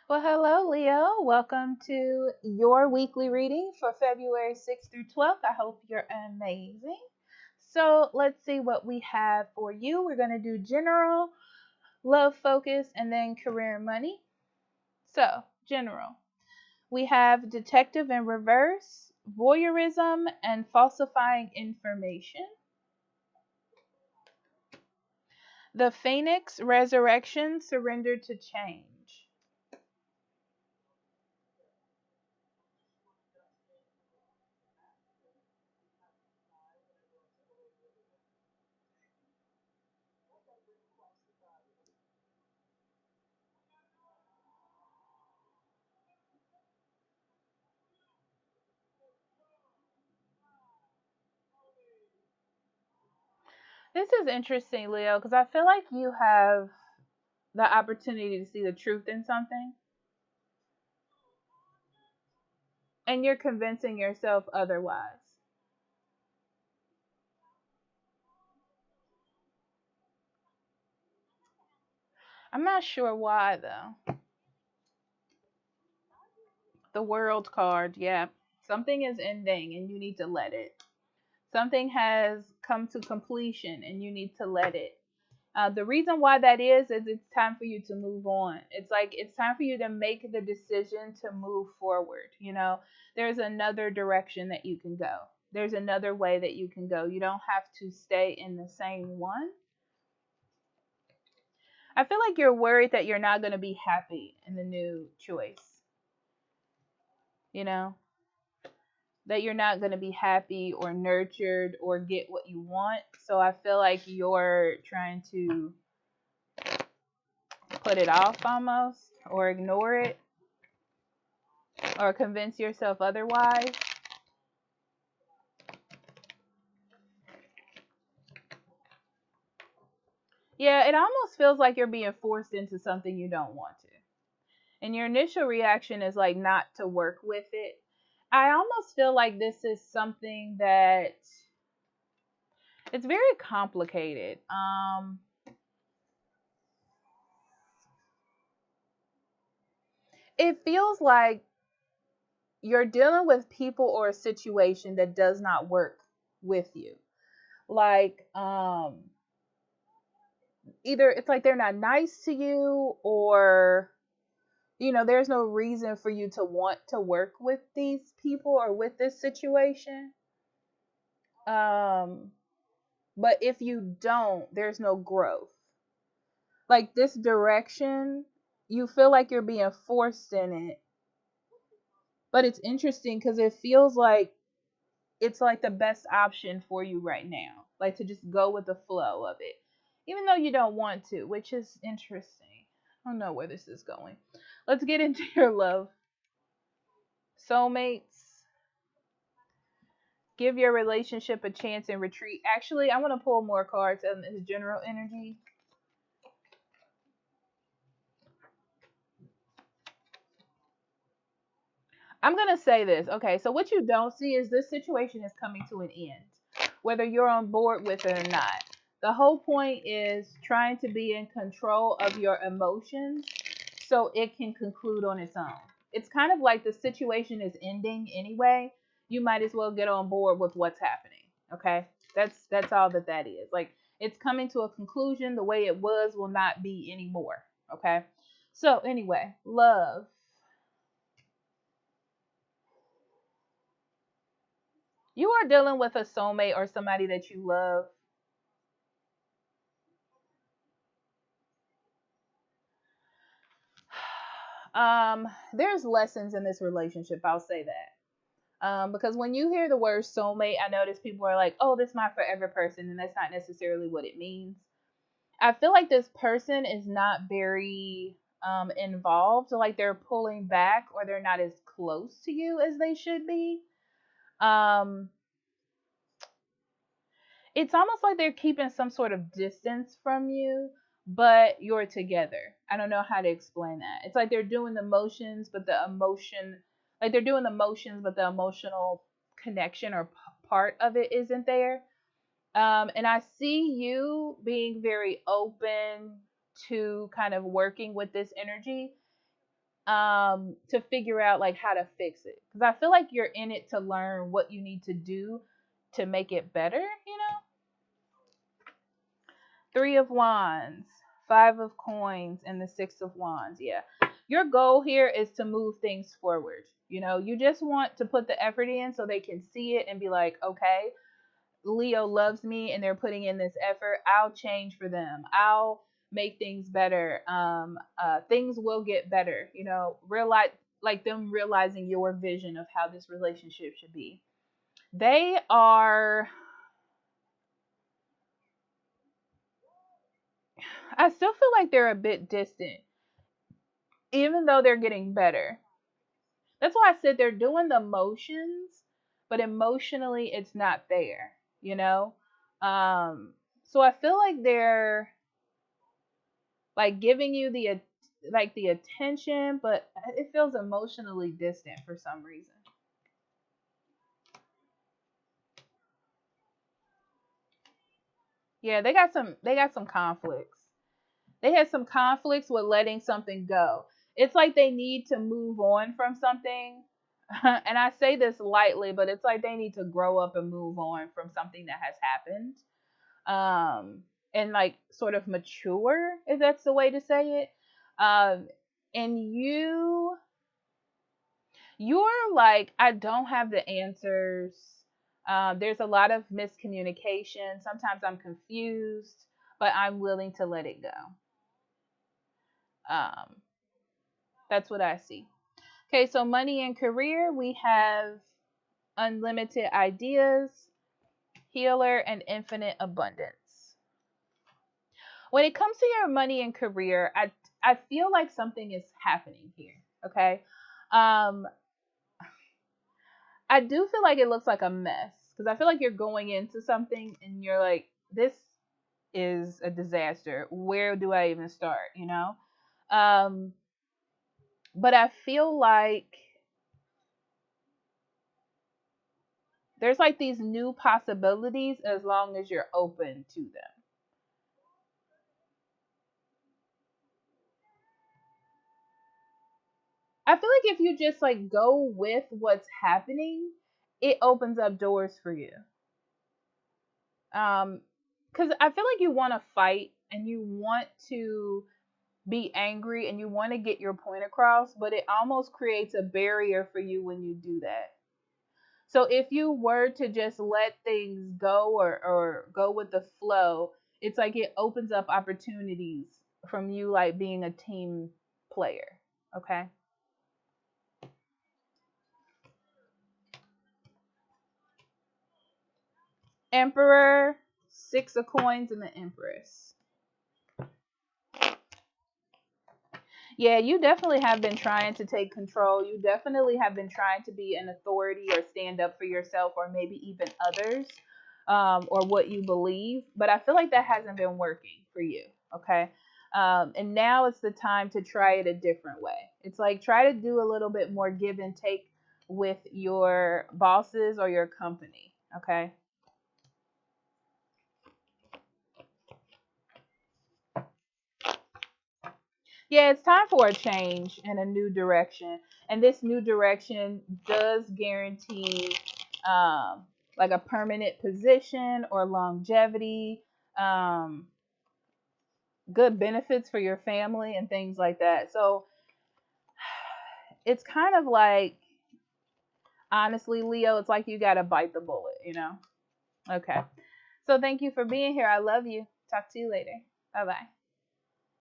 Well, hello, Leo. Welcome to your weekly reading for February 6th through 12th. I hope you're amazing. So, let's see what we have for you. We're going to do general, love focus, and then career and money. So, general. We have detective in reverse, voyeurism, and falsifying information. The phoenix, resurrection, surrender to change. This is interesting, Leo, because I feel like you have the opportunity to see the truth in something and you're convincing yourself otherwise. I'm not sure why though. The world card, yeah. Something is ending and you need to let it. Something has come to completion and you need to let it. The reason why that is it's time for you to move on. It's like it's time for you to make the decision to move forward. There's another direction that you can go. There's another way that you can go. You don't have to stay in the same one. I feel like you're worried that you're not going to be happy in the new choice, you know, that you're not going to be happy or nurtured or get what you want. So I feel like you're trying to put it off almost or ignore it or convince yourself otherwise. Yeah, it almost feels like you're being forced into something you don't want to. And your initial reaction is like not to work with it. I almost feel like this is something that it's very complicated. It feels like you're dealing with people or a situation that does not work with you. Like, either it's like they're not nice to you or there's no reason for you to want to work with these people or with this situation. Um, but if you don't, there's no growth. Like this direction, you feel like you're being forced in it. But it's interesting because it feels like it's like the best option for you right now. Like to just go with the flow of it. Even though you don't want to, which is interesting. I don't know where this is going. Let's get into your love. Soulmates. Give your relationship a chance and retreat. Actually, I want to pull more cards on this general energy. I'm going to say this. Okay, so what you don't see is this situation is coming to an end, whether you're on board with it or not. The whole point is trying to be in control of your emotions so it can conclude on its own. It's kind of like the situation is ending anyway. You might as well get on board with what's happening. Okay? That's all that is. Like it's coming to a conclusion. The way it was will not be anymore. Okay? So, anyway, love. You are dealing with a soulmate or somebody that you love. There's lessons in this relationship, I'll say that. Because when you hear the word soulmate, I notice people are like, oh, this is my forever person, and that's not necessarily what it means. I feel like this person is not very involved, so like they're pulling back or they're not as close to you as they should be. Um, it's almost like they're keeping some sort of distance from you, but you're together. I don't know how to explain that. It's like they're doing the motions, but the emotion, like they're doing the motions, but the emotional connection or part of it isn't there. And I see you being very open to kind of working with this energy. to figure out like how to fix it, because I feel like you're in it to learn what you need to do to make it better, you know. Three of Wands, Five of Coins, and the Six of Wands. Yeah. Your goal here is to move things forward. You know, you just want to put the effort in so they can see it and be like, okay, Leo loves me and they're putting in this effort. I'll change for them. I'll make things better. Things will get better. You know, realize like them realizing your vision of how this relationship should be. They are. I still feel like they're a bit distant, even though they're getting better. That's why I said they're doing the motions, but emotionally it's not there, you know? So I feel like they're like giving you the attention, but it feels emotionally distant for some reason. Yeah, they got some conflicts. They had some conflicts with letting something go. It's like they need to move on from something. And I say this lightly, but it's like they need to grow up and move on from something that has happened. And like sort of mature, if that's the way to say it. Um, and you're like, I don't have the answers. There's a lot of miscommunication. Sometimes I'm confused, but I'm willing to let it go. Um, that's what I see. Okay, so money and career, we have unlimited ideas, healer, and infinite abundance. When it comes to your money and career, I feel like something is happening here. Okay, um, I do feel like it looks like a mess because I feel like you're going into something and you're like, this is a disaster. Where do I even start? You know, um, but I feel like there's like these new possibilities as long as you're open to them. I feel like if you just like go with what's happening, it opens up doors for you. Um, because I feel like you want to fight and you want to be angry and you want to get your point across, but it almost creates a barrier for you when you do that. So if you were to just let things go or go with the flow, it's like it opens up opportunities from you like being a team player. Okay. Emperor, Six of Coins, and the Empress. Yeah, you definitely have been trying to take control. You definitely have been trying to be an authority or stand up for yourself or maybe even others, or what you believe. But I feel like that hasn't been working for you. Okay. And now it's the time to try it a different way. It's like try to do a little bit more give and take with your bosses or your company. Okay. Yeah, it's time for a change and a new direction. And this new direction does guarantee um, like a permanent position or longevity, um, good benefits for your family, and things like that. So it's kind of like, honestly, Leo, it's like you got to bite the bullet, you know? Okay. So thank you for being here. I love you. Talk to you later. Bye bye.